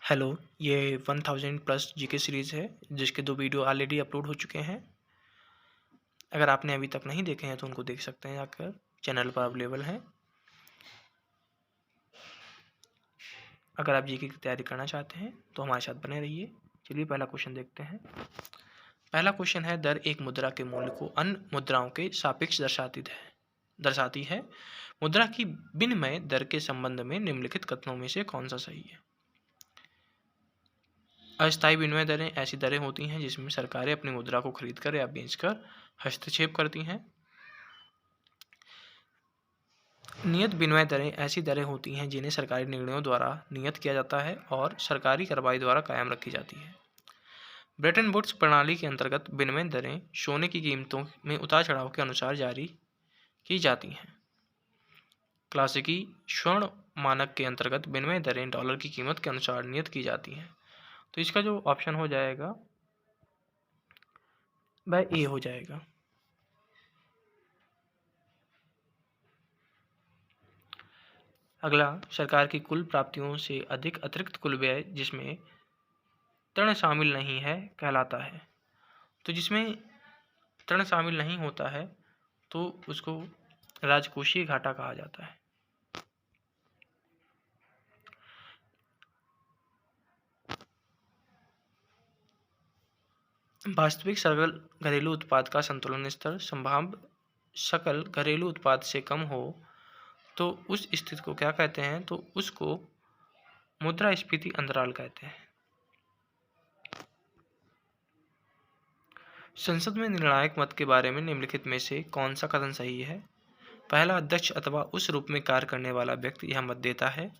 Hello, ये 1000 plus GK series है जिसके 2 वीडियो ऑलरेडी अपलोड हो चुके हैं। अगर आपने अभी तक नहीं देखे हैं तो उनको देख सकते हैं जाकर, चैनल पर अवेलेबल हैं। अगर आप जीके की तैयारी करना चाहते हैं तो हमारे साथ बने रहिए। चलिए पहला क्वेश्चन देखते हैं। पहला क्वेश्चन है, दर एक मुद्रा के मूल्य को अन्य मुद्राओं के सापेक्ष दर्शाती है। मुद्रा की विनिमय दर के संबंध में निम्नलिखित कथनों में से कौन सा सही है? अस्थायी विनिमय दरें ऐसी दरें होती हैं जिसमें सरकारें अपनी मुद्रा को खरीदकर या बेचकर हस्तक्षेप करती हैं। नियत विनिमय दरें ऐसी दरें होती हैं जिन्हें सरकारी निर्णयों द्वारा नियत किया जाता है और सरकारी कार्रवाई द्वारा कायम रखी जाती है। ब्रेटन वुड्स प्रणाली के अंतर्गत विनिमय दरें सोने की कीमतों में उतार चढ़ाव के अनुसार जारी की जाती हैं। क्लासिकी स्वर्ण मानक के अंतर्गत विनिमय दरें डॉलर की कीमत के अनुसार नियत की जाती हैं। तो इसका जो ऑप्शन हो जाएगा वह ए हो जाएगा। अगला, सरकार की कुल प्राप्तियों से अधिक अतिरिक्त कुल व्यय जिसमें ऋण शामिल नहीं है कहलाता है। तो जिसमें ऋण शामिल नहीं होता है तो उसको राजकोषीय घाटा कहा जाता है। वास्तविक सकल घरेलू उत्पाद का संतुलन स्तर संभाव्य सकल घरेलू उत्पाद से कम हो तो उस स्थिति को क्या कहते हैं? तो उसको मुद्रास्फीति अंतराल कहते हैं। संसद में निर्णायक मत के बारे में निम्नलिखित में से कौन सा कथन सही है? पहला, अध्यक्ष अथवा उस रूप में कार्य करने वाला व्यक्ति यह मत देता है।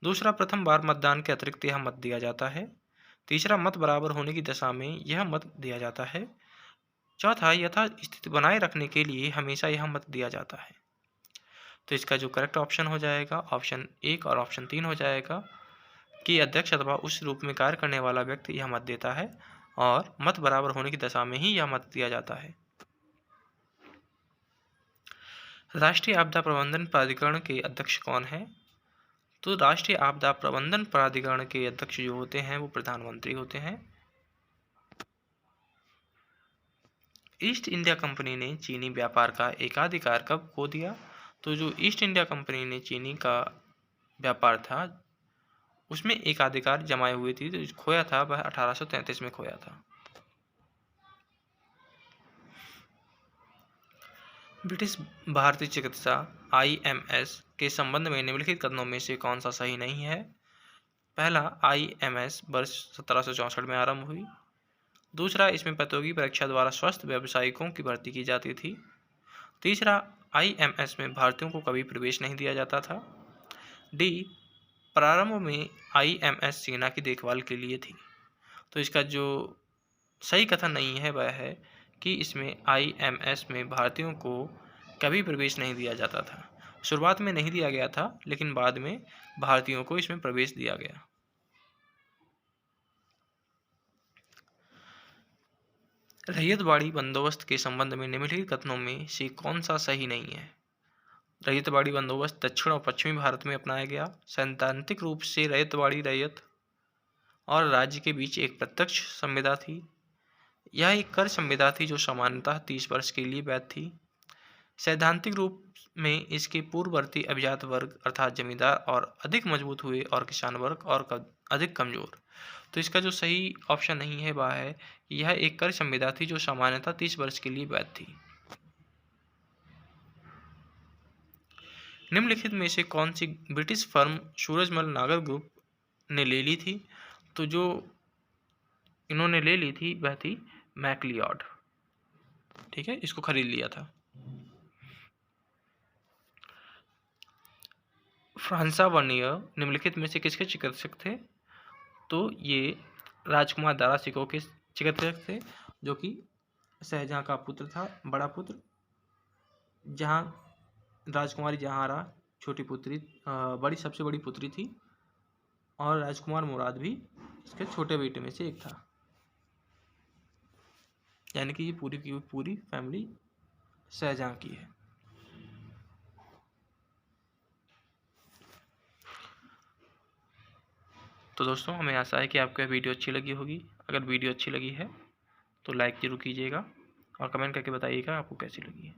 दूसरा, प्रथम बार मतदान के अतिरिक्त यह मत दिया जाता है। तीसरा, मत बराबर होने की दशा में यह मत दिया जाता है। चौथा, यथास्थिति बनाए रखने के लिए हमेशा यह मत दिया जाता है। तो इसका जो करेक्ट ऑप्शन हो जाएगा ऑप्शन 1 और ऑप्शन 3 हो जाएगा कि अध्यक्ष अथवा उस रूप में कार्य करने वाला व्यक्ति यह मत देता है और मत बराबर होने की दशा में ही यह मत दिया जाता है। राष्ट्रीय आपदा प्रबंधन प्राधिकरण के अध्यक्ष कौन है? तो राष्ट्रीय आपदा प्रबंधन प्राधिकरण के अध्यक्ष जो होते हैं वो प्रधानमंत्री होते हैं। ईस्ट इंडिया कंपनी ने चीनी व्यापार का एकाधिकार कब खो दिया? तो जो ईस्ट इंडिया कंपनी ने चीनी का व्यापार था उसमें एकाधिकार जमाए हुए थी, तो खोया था वह 1833 में खोया था। ब्रिटिश भारतीय चिकित्सा IMS के संबंध में निम्नलिखित कथनों में से कौन सा सही नहीं है? पहला, IMS वर्ष 1764 में आरंभ हुई। दूसरा, इसमें प्रतियोगी परीक्षा द्वारा स्वस्थ व्यावसायिकों की भर्ती की जाती थी। तीसरा, IMS में भारतीयों को कभी प्रवेश नहीं दिया जाता था। डी, प्रारंभ में IMS सेना की देखभाल के लिए थी। तो इसका जो सही कथन नहीं है वह है कि इसमें IMS में भारतीयों को कभी प्रवेश नहीं दिया जाता था। शुरुआत में नहीं दिया गया था लेकिन बाद में भारतीयों को इसमें प्रवेश दिया गया। रैयतवाड़ी बंदोबस्त के संबंध में निम्नलिखित कथनों में से कौन सा सही नहीं है? रैयतवाड़ी बंदोबस्त दक्षिण और पश्चिमी भारत में अपनाया गया। सैद्धांतिक रूप से रैयतवाड़ी रैयत और राज्य के बीच एक प्रत्यक्ष संविदा थी। यह एक कर संविदा थी जो सामान्यतः 30 वर्ष के लिए वैध थी। सैद्धांतिक रूप में इसके पूर्ववर्ती अभिजात वर्ग अर्थात जमींदार और अधिक मजबूत हुए और किसान वर्ग और अधिक कमजोर। तो इसका जो सही ऑप्शन नहीं है वह है कि यह एक कर संविदा थी जो सामान्यतः 30 वर्ष के लिए वैध थी। निम्नलिखित में से कौन सी ब्रिटिश फर्म सूरजमल नागर ग्रुप ने ले ली थी? तो जो इन्होंने ले ली थी वह थी मैक्लियॉड। ठीक है, इसको खरीद लिया था। फ्रांसा वर्नियर निम्नलिखित में से किसके चिकित्सक थे? तो ये राजकुमार दारा शिकोह के चिकित्सक थे जो कि शाहजहां का पुत्र था, बड़ा पुत्र। जहां राजकुमारी जहांरा छोटी पुत्री बड़ी सबसे बड़ी पुत्री थी और राजकुमार मुराद भी इसके छोटे बेटे में से एक था। यानी कि ये पूरी की पूरी फैमिली शाहजहां की है। तो दोस्तों हमें आशा है कि आपको यह वीडियो अच्छी लगी होगी। अगर वीडियो अच्छी लगी है तो लाइक ज़रूर कीजिएगा और कमेंट करके बताइएगा आपको कैसी लगी है।